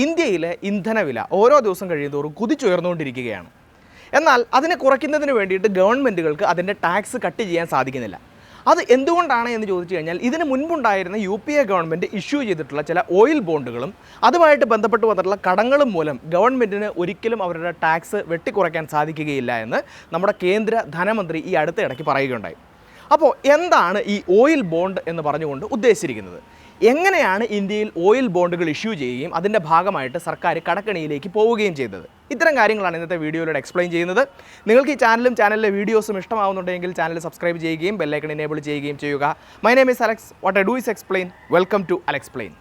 ഇന്ത്യയിലെ ഇന്ധനവില ഓരോ ദിവസം കഴിയുന്തോറും കുതിച്ചുയർന്നുകൊണ്ടിരിക്കുകയാണ്. എന്നാൽ അതിനെ കുറയ്ക്കുന്നതിന് വേണ്ടിയിട്ട് ഗവൺമെൻറ്റുകൾക്ക് അതിൻ്റെ ടാക്സ് കട്ട് ചെയ്യാൻ സാധിക്കുന്നില്ല. അത് എന്തുകൊണ്ടാണ് എന്ന് ചോദിച്ചു കഴിഞ്ഞാൽ ഇതിന് മുൻപുണ്ടായിരുന്ന UPA ഗവൺമെൻറ് ഇഷ്യൂ ചെയ്തിട്ടുള്ള ചില ഓയിൽ ബോണ്ടുകളും അതുമായിട്ട് ബന്ധപ്പെട്ട് വന്നിട്ടുള്ള കടങ്ങളും മൂലം ഗവൺമെൻറ്റിന് ഒരിക്കലും അവരുടെ ടാക്സ് വെട്ടിക്കുറയ്ക്കാൻ സാധിക്കുകയില്ല എന്ന് നമ്മുടെ കേന്ദ്ര ധനമന്ത്രി ഈ അടുത്ത ഇടയ്ക്ക് പറയുകയുണ്ടായി. അപ്പോൾ എന്താണ് ഈ ഓയിൽ ബോണ്ട് എന്ന് പറഞ്ഞുകൊണ്ട് ഉദ്ദേശിച്ചിരിക്കുന്നത്? എങ്ങനെയാണ് ഇന്ത്യയിൽ ഓയിൽ ബോണ്ടുകൾ ഇഷ്യൂ ചെയ്യുകയും അതിൻ്റെ ഭാഗമായിട്ട് സർക്കാർ കടക്കണിയിലേക്ക് പോവുകയും ചെയ്തത്? ഇത്തരം കാര്യങ്ങളാണ് ഇന്നത്തെ വീഡിയോയിലൂടെ എക്സ്പ്ലെയിൻ ചെയ്യുന്നത്. നിങ്ങൾക്ക് ഈ ചാനലിലെ വീഡിയോസും ഇഷ്ടമാവുന്നുണ്ടെങ്കിൽ ചാനൽ സബ്സ്ക്രൈബ് ചെയ്യുകയും ബെല്ലൈക്കൺ എനേബിൾ ചെയ്യുകയും ചെയ്യുക. My name is Alex. What I do is explain. Welcome to Alexplain.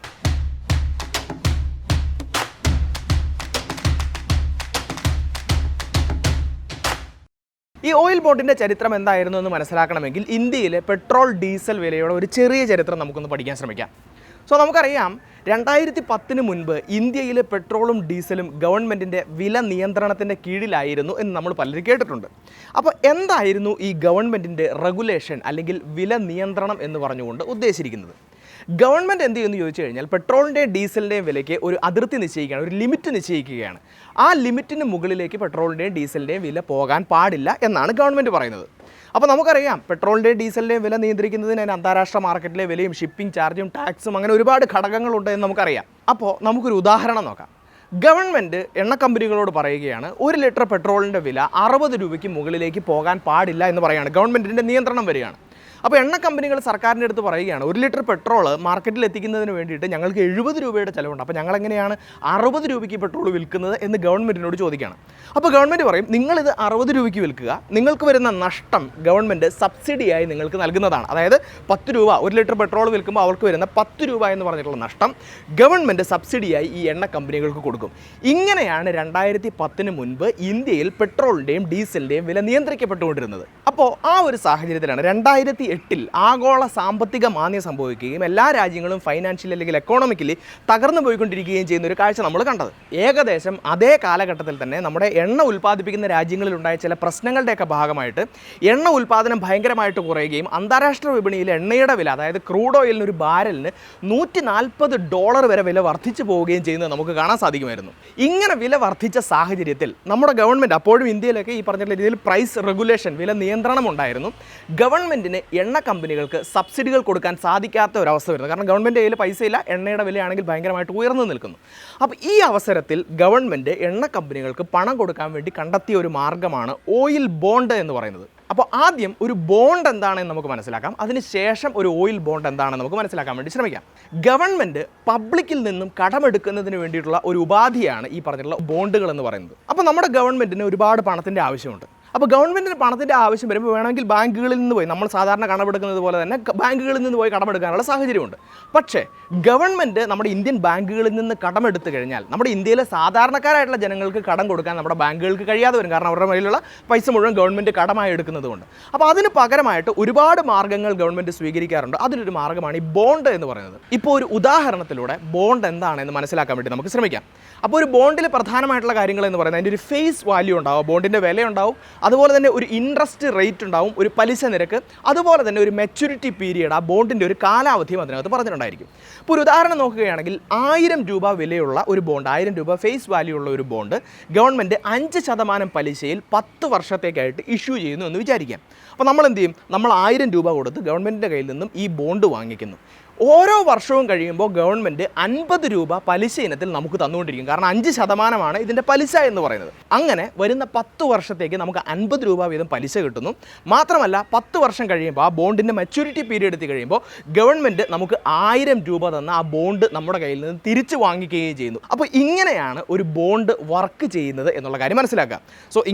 ഈ ഓയിൽ ബോണ്ടിൻ്റെ ചരിത്രം എന്തായിരുന്നു എന്ന് മനസ്സിലാക്കണമെങ്കിൽ ഇന്ത്യയിലെ പെട്രോൾ ഡീസൽ വിലയുടെ ഒരു ചെറിയ ചരിത്രം നമുക്കൊന്ന് പഠിക്കാൻ ശ്രമിക്കാം. നമുക്കറിയാം 2010 മുൻപ് ഇന്ത്യയിലെ പെട്രോളും ഡീസലും ഗവൺമെൻറ്റിൻ്റെ വില നിയന്ത്രണത്തിൻ്റെ കീഴിലായിരുന്നു എന്ന് നമ്മൾ പലരും കേട്ടിട്ടുണ്ട്. അപ്പോൾ എന്തായിരുന്നു ഈ ഗവൺമെൻറ്റിൻ്റെ റെഗുലേഷൻ അല്ലെങ്കിൽ വില നിയന്ത്രണം എന്ന് പറഞ്ഞുകൊണ്ട് ഉദ്ദേശിച്ചിരിക്കുന്നത്? ഗവൺമെൻറ് എന്ത് ചെയ്യുമെന്ന് ചോദിച്ചു കഴിഞ്ഞാൽ പെട്രോളിൻ്റെയും ഡീസലിൻ്റെയും വിലയ്ക്ക് ഒരു അതിർത്തി നിശ്ചയിക്കുകയാണ്, ഒരു ലിമിറ്റ് നിശ്ചയിക്കുകയാണ്. ആ ലിമിറ്റിന് മുകളിലേക്ക് പെട്രോളിൻ്റെയും ഡീസലിൻ്റെയും വില പോകാൻ പാടില്ല എന്നാണ് ഗവൺമെൻറ് പറയുന്നത്. അപ്പോൾ നമുക്കറിയാം പെട്രോളിൻ്റെയും ഡീസലിൻ്റെയും വില നിയന്ത്രിക്കുന്നതിന് അതിന് അന്താരാഷ്ട്ര മാർക്കറ്റിലെ വിലയും ഷിപ്പിംഗ് ചാർജും ടാക്സും അങ്ങനെ ഒരുപാട് ഘടകങ്ങളുണ്ട് എന്ന് നമുക്കറിയാം. അപ്പോൾ നമുക്കൊരു ഉദാഹരണം നോക്കാം. ഗവൺമെൻറ് എണ്ണ കമ്പനികളോട് പറയുകയാണ് 1 ലിറ്റർ പെട്രോളിൻ്റെ വില 60 രൂപയ്ക്ക് മുകളിലേക്ക് പോകാൻ പാടില്ല എന്ന് പറയുകയാണ്. ഗവൺമെൻറ്റിൻ്റെ നിയന്ത്രണം വരികയാണ്. അപ്പോൾ എണ്ണ കമ്പനികൾ സർക്കാരിൻ്റെ അടുത്ത് പറയുകയാണ് 1 ലിറ്റർ പെട്രോൾ മാർക്കറ്റിൽ എത്തിക്കുന്നതിന് വേണ്ടിയിട്ട് ഞങ്ങൾക്ക് 70 രൂപയുടെ ചിലവുണ്ട്. അപ്പോൾ ഞങ്ങളെങ്ങനെയാണ് 60 രൂപയ്ക്ക് പെട്രോൾ വിൽക്കുന്നത് എന്ന് ഗവൺമെൻറ്റിനോട് ചോദിക്കുകയാണ്. അപ്പോൾ ഗവൺമെൻറ് പറയും നിങ്ങളിത് 60 രൂപയ്ക്ക് വിൽക്കുക, നിങ്ങൾക്ക് വരുന്ന നഷ്ടം ഗവൺമെൻറ് സബ്സിഡിയായി നിങ്ങൾക്ക് നൽകുന്നതാണ്. അതായത് 10 രൂപ 1 ലിറ്റർ പെട്രോൾ വിൽക്കുമ്പോൾ അവർക്ക് വരുന്ന 10 രൂപ എന്ന് പറഞ്ഞിട്ടുള്ള നഷ്ടം ഗവൺമെൻറ് സബ്സിഡിയായി ഈ എണ്ണ കമ്പനികൾക്ക് കൊടുക്കും. ഇങ്ങനെയാണ് 2010 മുൻപ് ഇന്ത്യയിൽ പെട്രോളിൻ്റെയും ഡീസലിൻ്റെയും വില നിയന്ത്രിക്കപ്പെട്ടുകൊണ്ടിരുന്നത്. അപ്പോൾ ആ ഒരു സാഹചര്യത്തിലാണ് 2008 ആഗോള സാമ്പത്തിക മാന്ദ്യം സംഭവിക്കുകയും എല്ലാ രാജ്യങ്ങളും ഫൈനാൻഷ്യലി അല്ലെങ്കിൽ എക്കോണമിക്കലി തകർന്നു പോയിക്കൊണ്ടിരിക്കുകയും ചെയ്യുന്ന ഒരു കാഴ്ച നമ്മൾ കണ്ടത്. ഏകദേശം അതേ കാലഘട്ടത്തിൽ തന്നെ നമ്മുടെ എണ്ണ ഉൽപ്പാദിപ്പിക്കുന്ന രാജ്യങ്ങളിലുണ്ടായ ചില പ്രശ്നങ്ങളുടെയൊക്കെ ഭാഗമായിട്ട് എണ്ണ ഉൽപ്പാദനം ഭയങ്കരമായിട്ട് കുറയുകയും അന്താരാഷ്ട്ര വിപണിയിൽ എണ്ണയുടെ വില, അതായത് ക്രൂഡ് ഓയിലിന് ഒരു ബാരലിന് $140 വരെ വില വർദ്ധിച്ചു പോവുകയും ചെയ്യുന്നത് നമുക്ക് കാണാൻ സാധിക്കുമായിരുന്നു. ഇങ്ങനെ വില വർദ്ധിച്ച സാഹചര്യത്തിൽ നമ്മുടെ ഗവൺമെൻറ്, അപ്പോഴും ഇന്ത്യയിലൊക്കെ ഈ പറഞ്ഞിട്ടുള്ള രീതിയിൽ പ്രൈസ് റെഗുലേഷൻ, വില നിയന്ത്രണം ഉണ്ടായിരുന്നു. ഗവൺമെൻറ്റിന് എണ്ണ കമ്പനികൾക്ക് സബ്സിഡികൾ കൊടുക്കാൻ സാധിക്കാത്ത ഒരവസ്ഥ വരുന്നത്. കാരണം ഗവൺമെൻറ് കയ്യിൽ പൈസയില്ല, എണ്ണയുടെ വിലയാണെങ്കിൽ ഭയങ്കരമായിട്ട് ഉയർന്നു നിൽക്കുന്നു. അപ്പോൾ ഈ അവസരത്തിൽ ഗവൺമെൻറ് എണ്ണ കമ്പനികൾക്ക് പണം കൊടുക്കാൻ വേണ്ടി കണ്ടെത്തിയ ഒരു മാർഗ്ഗമാണ് ഓയിൽ ബോണ്ട് എന്ന് പറയുന്നത്. അപ്പോൾ ആദ്യം ഒരു ബോണ്ട് എന്താണെന്ന് നമുക്ക് മനസ്സിലാക്കാം, അതിനുശേഷം ഒരു ഓയിൽ ബോണ്ട് എന്താണെന്ന് നമുക്ക് മനസ്സിലാക്കാൻ വേണ്ടി ശ്രമിക്കാം. ഗവൺമെൻറ് പബ്ലിക്കിൽ നിന്നും കടമെടുക്കുന്നതിന് വേണ്ടിയിട്ടുള്ള ഒരു ഉപാധിയാണ് ഈ പറഞ്ഞിട്ടുള്ള ബോണ്ടുകൾ എന്ന് പറയുന്നത്. അപ്പോൾ നമ്മുടെ ഗവൺമെൻറ്റിന് ഒരുപാട് പണത്തിൻ്റെ ആവശ്യമുണ്ട്. അപ്പോൾ ഗവൺമെൻറ്റിന് പണത്തിൻ്റെ ആവശ്യം വരുമ്പോൾ വേണമെങ്കിൽ ബാങ്കുകളിൽ നിന്ന് പോയി, നമ്മൾ സാധാരണ കടമെടുക്കുന്നത് പോലെ തന്നെ ബാങ്കുകളിൽ നിന്ന് പോയി കടമെടുക്കാനുള്ള സാഹചര്യമുണ്ട്. പക്ഷേ ഗവൺമെൻറ് നമ്മുടെ ഇന്ത്യൻ ബാങ്കുകളിൽ നിന്ന് കടമെടുത്തു കഴിഞ്ഞാൽ നമ്മുടെ ഇന്ത്യയിലെ സാധാരണക്കാരായിട്ടുള്ള ജനങ്ങൾക്ക് കടം കൊടുക്കാൻ നമ്മുടെ ബാങ്കുകൾക്ക് കഴിയാതെ വരും. കാരണം അവരുടെ കയ്യിലുള്ള പൈസ മുഴുവൻ ഗവൺമെൻറ് കടമായി എടുക്കുന്നത് കൊണ്ട്. അപ്പോൾ അതിന് പകരമായിട്ട് ഒരുപാട് മാർഗ്ഗങ്ങൾ ഗവൺമെൻറ് സ്വീകരിക്കാറുണ്ട്. അതിലൊരു മാർഗ്ഗമാണ് ഈ ബോണ്ട് എന്ന് പറയുന്നത്. ഇപ്പോൾ ഒരു ഉദാഹരണത്തിലൂടെ ബോണ്ട് എന്താണെന്ന് മനസ്സിലാക്കാൻ വേണ്ടി നമുക്ക് ശ്രമിക്കാം. അപ്പോൾ ഒരു ബോണ്ടിൽ പ്രധാനമായിട്ടുള്ള കാര്യങ്ങൾ എന്ന് പറയുന്നത് അതിൻ്റെ ഒരു ഫേസ് വാല്യൂ ഉണ്ടാവും, ബോണ്ടിൻ്റെ വിലയുണ്ടാവും, അതുപോലെ തന്നെ ഒരു ഇൻട്രസ്റ്റ് റേറ്റ് ഉണ്ടാവും, ഒരു പലിശ നിരക്ക്, അതുപോലെ തന്നെ ഒരു മെച്യൂരിറ്റി പീരീഡ്, ആ ബോണ്ടിൻ്റെ ഒരു കാലാവധിയും അതിനകത്ത് പറഞ്ഞിട്ടുണ്ടായിരിക്കും. ഇപ്പോൾ ഒരു ഉദാഹരണം നോക്കുകയാണെങ്കിൽ 1000 രൂപ വിലയുള്ള ഒരു ബോണ്ട്, 1000 രൂപ ഫേസ് വാല്യൂ ഉള്ള ഒരു ബോണ്ട് ഗവൺമെൻറ് 5% പലിശയിൽ 10 വർഷത്തേക്കായിട്ട് ഇഷ്യൂ ചെയ്യുന്നു എന്ന് വിചാരിക്കാം. അപ്പോൾ നമ്മൾ എന്ത് ചെയ്യും? നമ്മൾ 1000 രൂപ കൊടുത്ത് ഗവൺമെൻറ്റിൻ്റെ കയ്യിൽ നിന്നും ഈ ബോണ്ട് വാങ്ങിക്കുന്നു. ഓരോ വർഷവും കഴിയുമ്പോൾ ഗവൺമെൻറ് 50 രൂപ പലിശ ഇനത്തിൽ നമുക്ക് തന്നുകൊണ്ടിരിക്കും. കാരണം 5% ഇതിൻ്റെ പലിശ എന്ന് പറയുന്നത്. അങ്ങനെ വരുന്ന 10 വർഷത്തേക്ക് നമുക്ക് 50 രൂപ വീതം പലിശ കിട്ടുന്നു. മാത്രമല്ല 10 വർഷം കഴിയുമ്പോൾ ആ ബോണ്ടിൻ്റെ മെച്യൂരിറ്റി പീരീഡ് എത്തി കഴിയുമ്പോൾ ഗവൺമെൻറ് നമുക്ക് 1000 രൂപ തന്ന ആ ബോണ്ട് നമ്മുടെ കയ്യിൽ നിന്ന് തിരിച്ചു വാങ്ങിക്കുകയും ചെയ്യുന്നു. അപ്പോൾ ഇങ്ങനെയാണ് ഒരു ബോണ്ട് വർക്ക് ചെയ്യുന്നത് എന്നുള്ള കാര്യം മനസ്സിലാക്കുക.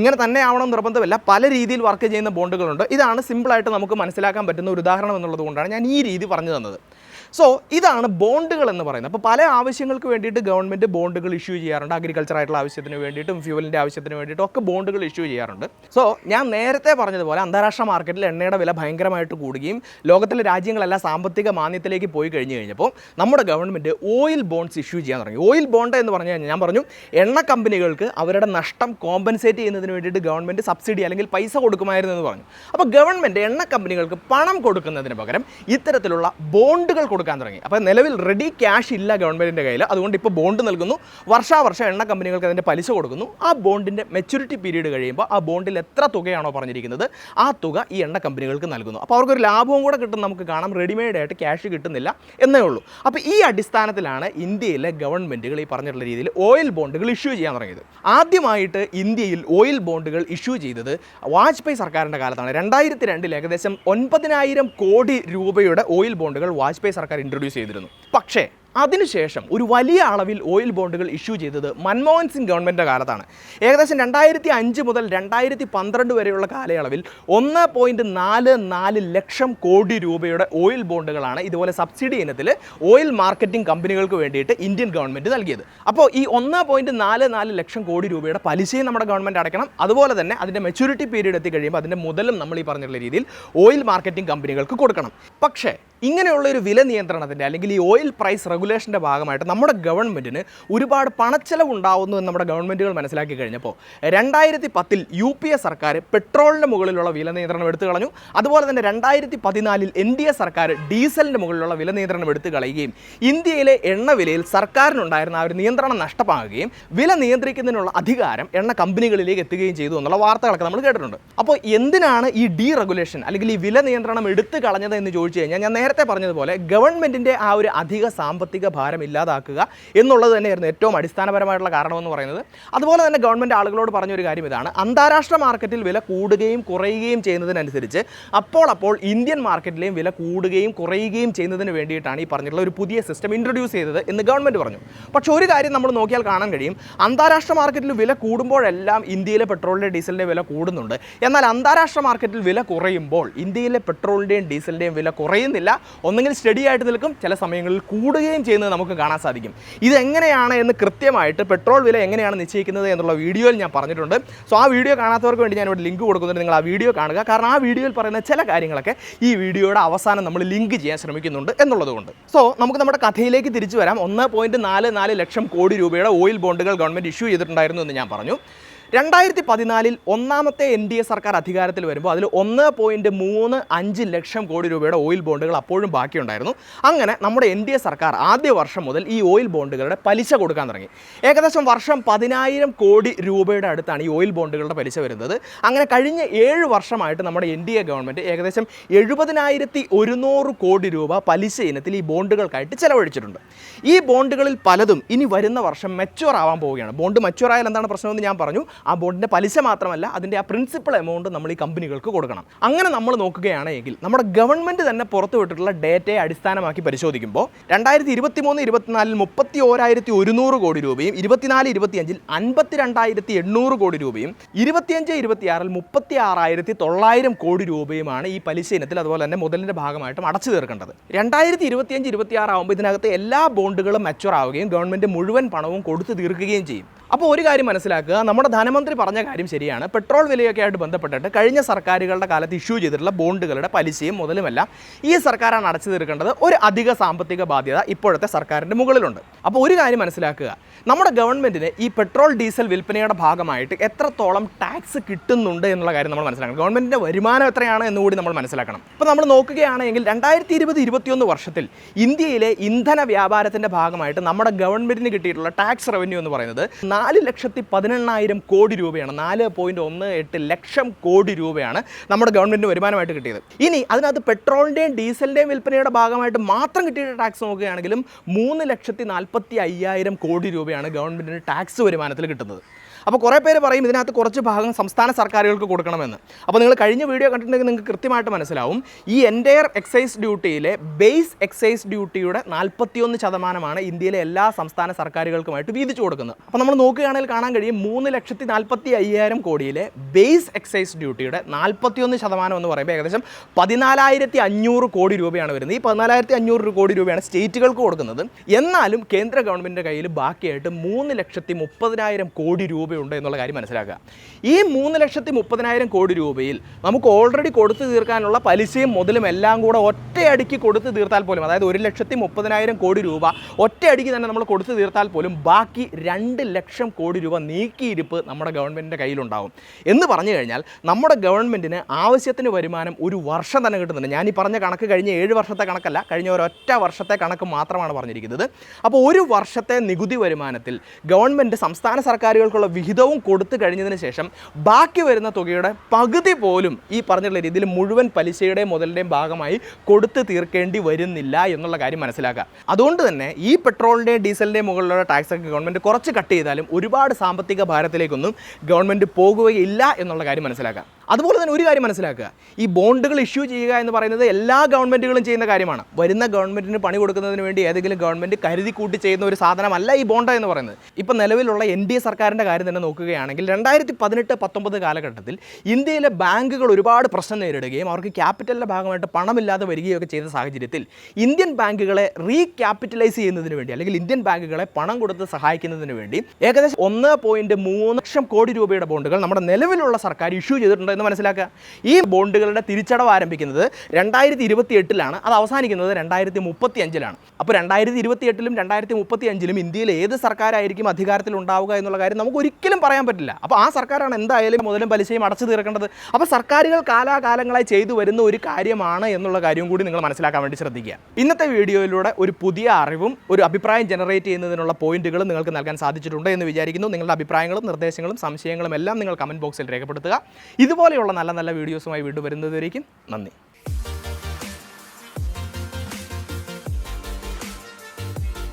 ഇങ്ങനെ തന്നെ ആവണം നിർബന്ധമില്ല, പല രീതിയിൽ വർക്ക് ചെയ്യുന്ന ബോണ്ടുകളുണ്ട്. ഇതാണ് സിമ്പിളായിട്ട് നമുക്ക് മനസ്സിലാക്കാൻ പറ്റുന്ന ഒരു ഉദാഹരണം എന്നുള്ളത് കൊണ്ടാണ് ഞാൻ ഈ രീതി പറഞ്ഞു തന്നത്. ഇതാണ് ബോണ്ടുകൾ എന്ന് പറയുന്നത്. അപ്പോൾ പല ആവശ്യങ്ങൾക്ക് വേണ്ടിയിട്ട് ഗവൺമെൻറ് ബോണ്ടുകൾ ഇഷ്യൂ ചെയ്യാറുണ്ട്. അഗ്രികൾച്ചർ ആയിട്ടുള്ള ആവശ്യത്തിന് വേണ്ടിയിട്ടും ഫ്യൂവലിൻ്റെ ആവശ്യത്തിന് വേണ്ടിയിട്ടും ഒക്കെ ബോണ്ടുകൾ ഇഷ്യൂ ചെയ്യാറുണ്ട്. ഞാൻ നേരത്തെ പറഞ്ഞതുപോലെ അന്താരാഷ്ട്ര മാർക്കറ്റിൽ എണ്ണയുടെ വില ഭയങ്കരമായിട്ട് കൂടുകയും ലോകത്തിലെ രാജ്യങ്ങളെല്ലാം സാമ്പത്തിക മാന്ദ്യത്തിലേക്ക് പോയി കഴിഞ്ഞപ്പോൾ നമ്മുടെ ഗവൺമെൻറ് ഓയിൽ ബോണ്ട്സ് ഇഷ്യൂ ചെയ്യാൻ തുടങ്ങി. ഓയിൽ ബോണ്ട് എന്ന് പറഞ്ഞു കഴിഞ്ഞാൽ ഞാൻ പറഞ്ഞു എണ്ണ കമ്പനികൾക്ക് അവരുടെ നഷ്ടം കോമ്പൻസേറ്റ് ചെയ്യുന്നതിന് വേണ്ടിയിട്ട് ഗവൺമെൻറ് സബ്സിഡി അല്ലെങ്കിൽ പൈസ കൊടുക്കുമായിരുന്നു എന്ന് പറഞ്ഞു. അപ്പോൾ ഗവൺമെൻറ് എണ്ണ കമ്പനികൾക്ക് പണം കൊടുക്കുന്നതിന് പകരം ഇത്തരത്തിലുള്ള ബോണ്ടുകൾ കൊടുക്കാൻ തുടങ്ങി. അപ്പോൾ നിലവിൽ റെഡി ക്യാഷ് ഇല്ല ഗവൺമെൻറ്റിൻ്റെ കയ്യിൽ. അതുകൊണ്ട് ഇപ്പോൾ ബോണ്ട് നൽകുന്നു, വർഷാവർഷം എണ്ണ കമ്പനികൾക്ക് അതിൻ്റെ പലിശ കൊടുക്കുന്നു. ആ ബോണ്ടിൻ്റെ മെച്യൂരിറ്റി പീരീഡ് കഴിയുമ്പോൾ ആ ബോണ്ടിൽ എത്ര തുകയാണോ പറഞ്ഞിരിക്കുന്നത് ആ തുക ഈ എണ്ണ കമ്പനികൾക്ക് നൽകുന്നു. അപ്പോൾ അവർക്കൊരു ലാഭവും കൂടെ കിട്ടും. നമുക്ക് കാണാം, റെഡിമെയ്ഡ് ആയിട്ട് ക്യാഷ് കിട്ടുന്നില്ല എന്നേ ഉള്ളൂ. അപ്പോൾ ഈ അടിസ്ഥാനത്തിലാണ് ഇന്ത്യയിലെ ഗവൺമെൻറ്റുകൾ ഈ പറഞ്ഞിട്ടുള്ള രീതിയിൽ ഓയിൽ ബോണ്ടുകൾ ഇഷ്യൂ ചെയ്യാൻ തുടങ്ങിയത്. ആദ്യമായിട്ട് ഇന്ത്യയിൽ ഓയിൽ ബോണ്ടുകൾ ഇഷ്യൂ ചെയ്തത് വാജ്പേയി സർക്കാരിൻ്റെ കാലത്താണ്. 2002 ഏകദേശം 9,000 കോടി രൂപയുടെ ഓയിൽ ബോണ്ടുകൾ വാജ്പേയി സർക്കാർ ഇൻട്രൊഡ്യൂസ് ചെയ്തിരുന്നു. പക്ഷേ അതിനുശേഷം ഒരു വലിയ അളവിൽ ഓയിൽ ബോണ്ടുകൾ ഇഷ്യൂ ചെയ്തത് മൻമോഹൻ സിംഗ് ഗവൺമെൻറ്റിൻ്റെ കാലത്താണ്. ഏകദേശം 2005 മുതൽ 2012 വരെയുള്ള കാലയളവിൽ 1.44 ലക്ഷം കോടി രൂപയുടെ ഓയിൽ ബോണ്ടുകളാണ് ഇതുപോലെ സബ്സിഡി ഇനത്തിൽ ഓയിൽ മാർക്കറ്റിംഗ് കമ്പനികൾക്ക് വേണ്ടിയിട്ട് ഇന്ത്യൻ ഗവൺമെൻറ് നൽകിയത്. അപ്പോൾ ഈ 1.44 ലക്ഷം കോടി രൂപയുടെ പലിശയും നമ്മുടെ ഗവൺമെൻറ് അടയ്ക്കണം. അതുപോലെ തന്നെ അതിൻ്റെ മെച്യൂരിറ്റി പീരീഡ് എത്തിക്കഴിയുമ്പോൾ അതിൻ്റെ മുതലും നമ്മൾ ഈ പറഞ്ഞിട്ടുള്ള രീതിയിൽ ഓയിൽ മാർക്കറ്റിംഗ് കമ്പനികൾക്ക് കൊടുക്കണം. പക്ഷേ ഇങ്ങനെയുള്ളൊരു വില നിയന്ത്രണത്തിൻ്റെ അല്ലെങ്കിൽ ഈ ഓയിൽ പ്രൈസ് റെഗുലേഷൻ്റെ ഭാഗമായിട്ട് നമ്മുടെ ഗവൺമെൻറ്റിന് ഒരുപാട് പണച്ചെലവ് ഉണ്ടാവുന്നു എന്ന് നമ്മുടെ ഗവൺമെൻറ്റുകൾ മനസ്സിലാക്കി കഴിഞ്ഞപ്പോൾ 2010 UPA സർക്കാർ പെട്രോളിൻ്റെ മുകളിലുള്ള വില നിയന്ത്രണം എടുത്തു കളഞ്ഞു. അതുപോലെ തന്നെ 2014 NDA സർക്കാർ ഡീസലിൻ്റെ മുകളിലുള്ള വില നിയന്ത്രണം എടുത്തു കളയുകയും ഇന്ത്യയിലെ എണ്ണ വിലയിൽ സർക്കാരിനുണ്ടായിരുന്ന ആ ഒരു നിയന്ത്രണം നഷ്ടമാകുകയും വില നിയന്ത്രിക്കുന്നതിനുള്ള അധികാരം എണ്ണ കമ്പനികളിലേക്ക് എത്തുകയും ചെയ്തു എന്നുള്ള വാർത്തകളൊക്കെ നമ്മൾ കേട്ടിട്ടുണ്ട്. അപ്പോൾ എന്തിനാണ് ഈ ഡീ റെഗുലേഷൻ അല്ലെങ്കിൽ ഈ വില നിയന്ത്രണം എടുത്തു കളഞ്ഞത് എന്ന് ചോദിച്ചു കഴിഞ്ഞാൽ ഞാൻ നേരത്തെ പറഞ്ഞതുപോലെ ഗവൺമെൻറ്റിൻ്റെ ആ ഒരു അധിക സാമ്പത്തിക ഭാരം ഇല്ലാതാക്കുക എന്നുള്ളത് തന്നെയായിരുന്നു ഏറ്റവും അടിസ്ഥാനപരമായിട്ടുള്ള കാരണമെന്ന് പറയുന്നത്. അതുപോലെ തന്നെ ഗവൺമെൻറ് ആളുകളോട് പറഞ്ഞൊരു കാര്യം ഇതാണ്, അന്താരാഷ്ട്ര മാർക്കറ്റിൽ വില കൂടുകയും കുറയുകയും ചെയ്യുന്നതിനനുസരിച്ച് അപ്പോൾ ഇന്ത്യൻ മാർക്കറ്റിലെയും വില കൂടുകയും കുറയുകയും ചെയ്യുന്നതിന് വേണ്ടിയിട്ടാണ് ഈ പറഞ്ഞിട്ടുള്ള ഒരു പുതിയ സിസ്റ്റം ഇൻട്രൊഡ്യൂസ് ചെയ്തത് എന്ന് ഗവൺമെൻറ് പറഞ്ഞു. പക്ഷേ ഒരു കാര്യം നമ്മൾ നോക്കിയാൽ കാണാൻ കഴിയും, അന്താരാഷ്ട്ര മാർക്കറ്റിൽ വില കൂടുമ്പോഴെല്ലാം ഇന്ത്യയിലെ പെട്രോളിൻ്റെ ഡീസലിൻ്റെ വില കൂടുന്നുണ്ട്. എന്നാൽ അന്താരാഷ്ട്ര മാർക്കറ്റിൽ വില കുറയുമ്പോൾ ഇന്ത്യയിലെ പെട്രോളിൻ്റെയും ഡീസലിൻ്റെയും വില കുറയുന്നില്ല, ഒന്നെങ്കിൽ സ്റ്റഡി ആയിട്ട് നിൽക്കും, ചില സമയങ്ങളിൽ കൂടുകയും ചെയ്യുന്നത് നമുക്ക് കാണാൻ സാധിക്കും. ഇതെങ്ങനെയാണ് എന്ന് കൃത്യമായിട്ട് പെട്രോൾ വില എങ്ങനെയാണ് നിശ്ചയിക്കുന്നത് എന്നുള്ള വീഡിയോയിൽ ഞാൻ പറഞ്ഞിട്ടുണ്ട്. സോ ആ വീഡിയോ കാണാത്തവർക്ക് വേണ്ടി ഞാൻ ഇവിടെ ലിങ്ക് കൊടുക്കുന്നുണ്ട്, നിങ്ങൾ ആ വീഡിയോ കാണുക. കാരണം ആ വീഡിയോയിൽ പറയുന്ന ചില കാര്യങ്ങളൊക്കെ ഈ വീഡിയോയുടെ അവസാനം നമ്മൾ ലിങ്ക് ചെയ്യാൻ ശ്രമിക്കുന്നുണ്ട് എന്നുള്ളതുകൊണ്ട്. സോ നമുക്ക് നമ്മുടെ കഥയിലേക്ക് തിരിച്ചു വരാം. 1.44 ലക്ഷം കോടി രൂപയുടെ ഓയിൽ ബോണ്ടുകൾ ഗവൺമെൻറ് ഇഷ്യൂ ചെയ്തിട്ടുണ്ടായിരുന്നു എന്ന് ഞാൻ പറഞ്ഞു. 2014 ഒന്നാമത്തെ NDA സർക്കാർ അധികാരത്തിൽ വരുമ്പോൾ അതിൽ 1.35 ലക്ഷം കോടി രൂപയുടെ ഓയിൽ ബോണ്ടുകൾ അപ്പോഴും ബാക്കിയുണ്ടായിരുന്നു. അങ്ങനെ നമ്മുടെ NDA സർക്കാർ ആദ്യ വർഷം മുതൽ ഈ ഓയിൽ ബോണ്ടുകളുടെ പലിശ കൊടുക്കാൻ തുടങ്ങി. ഏകദേശം വർഷം 10,000 കോടി രൂപയുടെ അടുത്താണ് ഈ ഓയിൽ ബോണ്ടുകളുടെ പലിശ വരുന്നത്. അങ്ങനെ കഴിഞ്ഞ 7 വർഷമായിട്ട് നമ്മുടെ NDA ഗവൺമെൻറ് ഏകദേശം 70,100 കോടി രൂപ പലിശ ഇനത്തിൽ ഈ ബോണ്ടുകൾക്കായിട്ട് ചെലവഴിച്ചിട്ടുണ്ട്. ഈ ബോണ്ടുകളിൽ പലതും ഇനി വരുന്ന വർഷം മെച്യൂർ ആവാൻ പോവുകയാണ്. ബോണ്ട് മെച്യൂർ ആയാൽ എന്താണ് പ്രശ്നമെന്ന് ഞാൻ പറഞ്ഞു. ആ ബോണ്ടിൻ്റെ പലിശ മാത്രമല്ല അതിൻ്റെ ആ പ്രിൻസിപ്പൽ എമൗണ്ട് നമ്മൾ ഈ കമ്പനികൾക്ക് കൊടുക്കണം. അങ്ങനെ നമ്മൾ നോക്കുകയാണെങ്കിൽ നമ്മുടെ ഗവൺമെൻറ് തന്നെ പുറത്തുവിട്ടിട്ടുള്ള ഡേറ്റയെ അടിസ്ഥാനമാക്കി പരിശോധിക്കുമ്പോൾ 2023-24 31,100 കോടി രൂപയും 24-25 52,800 കോടി രൂപയും 25-26 36,900 കോടി രൂപയുമാണ് ഈ പലിശ ഇനത്തിൽ അതുപോലെ തന്നെ മുതലിൻ്റെ ഭാഗമായിട്ടും അടച്ചു തീർക്കേണ്ടത്. 2025-26 ആകുമ്പോൾ ഇതിനകത്ത് എല്ലാ ബോണ്ടുകളും മെച്യൂർ ആവുകയും ഗവൺമെൻറ് മുഴുവൻ പണവും കൊടുത്തു തീർക്കുകയും ചെയ്യും. അപ്പോൾ ഒരു കാര്യം മനസ്സിലാക്കുക, നമ്മുടെ ധനമന്ത്രി പറഞ്ഞ കാര്യം ശരിയാണ്. പെട്രോൾ വിലയൊക്കെ ആയിട്ട് ബന്ധപ്പെട്ടിട്ട് കഴിഞ്ഞ സർക്കാരുകളുടെ കാലത്ത് ഇഷ്യൂ ചെയ്തിട്ടുള്ള ബോണ്ടുകളുടെ പലിശയും മുതലുമെല്ലാം ഈ സർക്കാരാണ് അടച്ചു തീർക്കേണ്ടത്. ഒരു അധിക സാമ്പത്തിക ബാധ്യത ഇപ്പോഴത്തെ സർക്കാരിൻ്റെ മുകളിലുണ്ട്. അപ്പോൾ ഒരു കാര്യം മനസ്സിലാക്കുക, നമ്മുടെ ഗവൺമെൻറ്റിന് ഈ പെട്രോൾ ഡീസൽ വിൽപ്പനയുടെ ഭാഗമായിട്ട് എത്രത്തോളം ടാക്സ് കിട്ടുന്നുണ്ട് എന്നുള്ള കാര്യം നമ്മൾ മനസ്സിലാക്കണം. ഗവൺമെൻറ്റിൻ്റെ വരുമാനം എത്രയാണ് എന്നുകൂടി നമ്മൾ മനസ്സിലാക്കണം. ഇപ്പോൾ നമ്മൾ നോക്കുകയാണെങ്കിൽ 2020-21 വർഷത്തിൽ ഇന്ത്യയിലെ ഇന്ധന വ്യാപാരത്തിൻ്റെ ഭാഗമായിട്ട് നമ്മുടെ ഗവൺമെൻറ്റിന് കിട്ടിയിട്ടുള്ള ടാക്സ് റവന്യൂ എന്ന് പറയുന്നത് 4,18,000 കോടി രൂപയാണ്. 4.18 ലക്ഷം കോടി രൂപയാണ് നമ്മുടെ ഗവൺമെൻറ്റിന് വരുമാനമായിട്ട് കിട്ടിയത്. ഇനി അതിനകത്ത് പെട്രോളിൻ്റെയും ഡീസലിൻ്റെയും വിൽപ്പനയുടെ ഭാഗമായിട്ട് മാത്രം കിട്ടിയ ടാക്സ് നോക്കുകയാണെങ്കിലും 3,45,000 കോടി രൂപയാണ് ഗവൺമെൻറ്റിന് ടാക്സ് വരുമാനത്തിൽ കിട്ടുന്നത്. അപ്പോൾ കുറേ പേര് പറയും ഇതിനകത്ത് കുറച്ച് ഭാഗം സംസ്ഥാന സർക്കാരുകൾക്ക് കൊടുക്കണമെന്ന്. അപ്പോൾ നിങ്ങൾ കഴിഞ്ഞ വീഡിയോ കണ്ടിട്ടുണ്ടെങ്കിൽ നിങ്ങൾക്ക് കൃത്യമായിട്ട് മനസ്സിലാവും, ഈ എൻറ്റയർ എക്സൈസ് ഡ്യൂട്ടിയിലെ ബേസ് എക്സൈസ് ഡ്യൂട്ടിയുടെ 41% ഇന്ത്യയിലെ എല്ലാ സംസ്ഥാന സർക്കാരുകൾക്കുമായിട്ട് വീതിച്ചു കൊടുക്കുന്നത്. അപ്പോൾ നമ്മൾ നോക്കുകയാണെങ്കിൽ കാണാൻ കഴിയും 3,45,000 കോടിയിലെ ബേസ് എക്സൈസ് ഡ്യൂട്ടിയുടെ 41% എന്ന് പറയുമ്പോൾ ഏകദേശം 14,500 കോടി രൂപയാണ് വരുന്നത്. ഈ 14,500 കോടി രൂപയാണ് സ്റ്റേറ്റുകൾക്ക് കൊടുക്കുന്നത്. എന്നാലും കേന്ദ്ര ഗവൺമെൻറ്റിൻ്റെ കയ്യിൽ ബാക്കിയായിട്ട് 3,30,30,000 കോടി രൂപ രൂപയുണ്ട് എന്നുള്ള കാര്യം മനസ്സിലാക്കുക. ഈ 3,30,000 കോടി രൂപയിൽ നമുക്ക് ഓൾറെഡി കൊടുത്തു തീർക്കാനുള്ള പലിശയും മുതലും എല്ലാം കൂടെ ഒറ്റയടിക്ക് കൊടുത്തു തീർത്താൽ പോലും, അതായത് 1,30,000 കോടി രൂപ ഒറ്റയടിക്ക് തന്നെ നമ്മൾ കൊടുത്തു തീർത്താൽ പോലും ബാക്കി 2 ലക്ഷം കോടി രൂപ നീക്കിയിരിപ്പ് നമ്മുടെ ഗവൺമെൻറ്റിൻ്റെ കയ്യിലുണ്ടാവും. എന്ന് പറഞ്ഞു കഴിഞ്ഞാൽ നമ്മുടെ ഗവൺമെൻറ്റിന് ആവശ്യത്തിന് വരുമാനം ഒരു വർഷം തന്നെ കിട്ടുന്നുണ്ട്. ഞാൻ ഈ പറഞ്ഞ കണക്ക് കഴിഞ്ഞ 7 വർഷത്തെ കണക്കല്ല, കഴിഞ്ഞ ഒരൊറ്റ വർഷത്തെ കണക്ക് മാത്രമാണ് പറഞ്ഞിരിക്കുന്നത്. അപ്പോൾ ഒരു വർഷത്തെ നികുതി വരുമാനത്തിൽ ഗവൺമെൻറ് സംസ്ഥാന സർക്കാരുകൾക്കുള്ള വിഹിതവും കൊടുത്തു കഴിഞ്ഞതിന് ശേഷം ബാക്കി വരുന്ന തുകയുടെ പകുതി പോലും ഈ പറഞ്ഞിട്ടുള്ള രീതിയിൽ മുഴുവൻ പലിശയുടെയും മുതലിൻ്റെയും ഭാഗമായി കൊടുത്തു തീർക്കേണ്ടി വരുന്നില്ല എന്നുള്ള കാര്യം മനസ്സിലാക്കുക. അതുകൊണ്ട് തന്നെ ഈ പെട്രോളിൻ്റെയും ഡീസലിൻ്റെയും മുകളിലുള്ള ടാക്സ് ഒക്കെ ഗവൺമെൻറ് കുറച്ച് കട്ട് ചെയ്താലും ഒരുപാട് സാമ്പത്തിക ഭാരത്തിലേക്കൊന്നും ഗവൺമെൻറ് പോകുകയില്ല എന്നുള്ള കാര്യം മനസ്സിലാക്കുക. അതുപോലെ തന്നെ ഒരു കാര്യം മനസ്സിലാക്കുക, ഈ ബോണ്ടുകൾ ഇഷ്യൂ ചെയ്യുക എന്ന് പറയുന്നത് എല്ലാ ഗവൺമെൻറ്റുകളും ചെയ്യുന്ന കാര്യമാണ്. വരുന്ന ഗവൺമെൻറ്റിന് പണി കൊടുക്കുന്നതിന് വേണ്ടി ഏതെങ്കിലും ഗവൺമെൻറ് കരുതി കൂട്ടി ചെയ്യുന്ന ഒരു സാധനമല്ല ഈ ബോണ്ട് എന്ന് പറയുന്നത്. ഇപ്പം നിലവിലുള്ള NDA സർക്കാരിൻ്റെ കാര്യം തന്നെ നോക്കുകയാണെങ്കിൽ 2018-19 കാലഘട്ടത്തിൽ ഇന്ത്യയിലെ ബാങ്കുകൾ ഒരുപാട് പ്രശ്നം നേരിടുകയും അവർക്ക് ക്യാപിറ്റലിൻ്റെ ഭാഗമായിട്ട് പണമില്ലാതെ വരികയൊക്കെ ചെയ്ത സാഹചര്യത്തിൽ ഇന്ത്യൻ ബാങ്കുകളെ റീക്യാപിറ്റലൈസ് ചെയ്യുന്നതിന് വേണ്ടി, അല്ലെങ്കിൽ ഇന്ത്യൻ ബാങ്കുകളെ പണം കൊടുത്ത് സഹായിക്കുന്നതിന് വേണ്ടി ഏകദേശം 1.3 ലക്ഷം കോടി രൂപയുടെ ബോണ്ടുകൾ നമ്മുടെ നിലവിലുള്ള സർക്കാർ ഇഷ്യൂ ചെയ്തിട്ടുണ്ട് എന്ന് മനസ്സിലാക്കുക. ഈ ബോണ്ടുകളുടെ തിരിച്ചടവ് ആരംഭിക്കുന്നത് 2028-ലാണ്, അത് അവസാനിക്കുന്നത് 2035-ലാണ്. അപ്പോൾ 2028-ലും 2035-ലും ഇന്ത്യയിൽ ഏത് സർക്കാരായിരിക്കും അധികാരത്തിൽ ഉണ്ടാവുക എന്നുള്ള കാര്യം നമുക്ക് ഒരിക്കലും പറയാൻ പറ്റില്ല. അപ്പോൾ ആ സർക്കാരാണ് എന്തായാലും മുതലും പലിശയും അടച്ചു തീർക്കേണ്ടത്. അപ്പോൾ സർക്കാരുകൾ കാലാകാലങ്ങളായി ചെയ്തു വരുന്ന ഒരു കാര്യമാണ് എന്നുള്ള കാര്യം കൂടി നിങ്ങൾ മനസ്സിലാക്കാൻ വേണ്ടി ശ്രദ്ധിക്കുക. ഇന്നത്തെ വീഡിയോയിലൂടെ ഒരു പുതിയ അറിവും ഒരു അഭിപ്രായം ജനറേറ്റ് ചെയ്യുന്നതിനുള്ള പോയിന്റുകളും നിങ്ങൾക്ക് നൽകാൻ സാധിച്ചിട്ടുണ്ട് എന്ന് വിചാരിക്കുന്നു. നിങ്ങളുടെ അഭിപ്രായങ്ങളും നിർദ്ദേശങ്ങളും സംശയങ്ങളും എല്ലാം നിങ്ങൾ കമൻറ്റ് ബോക്സിൽ രേഖപ്പെടുത്തുക. ഇതുപോലെയുള്ള നല്ല നല്ല വീഡിയോസുമായി വീണ്ടും വരുന്നതുവരേക്കും നന്ദി.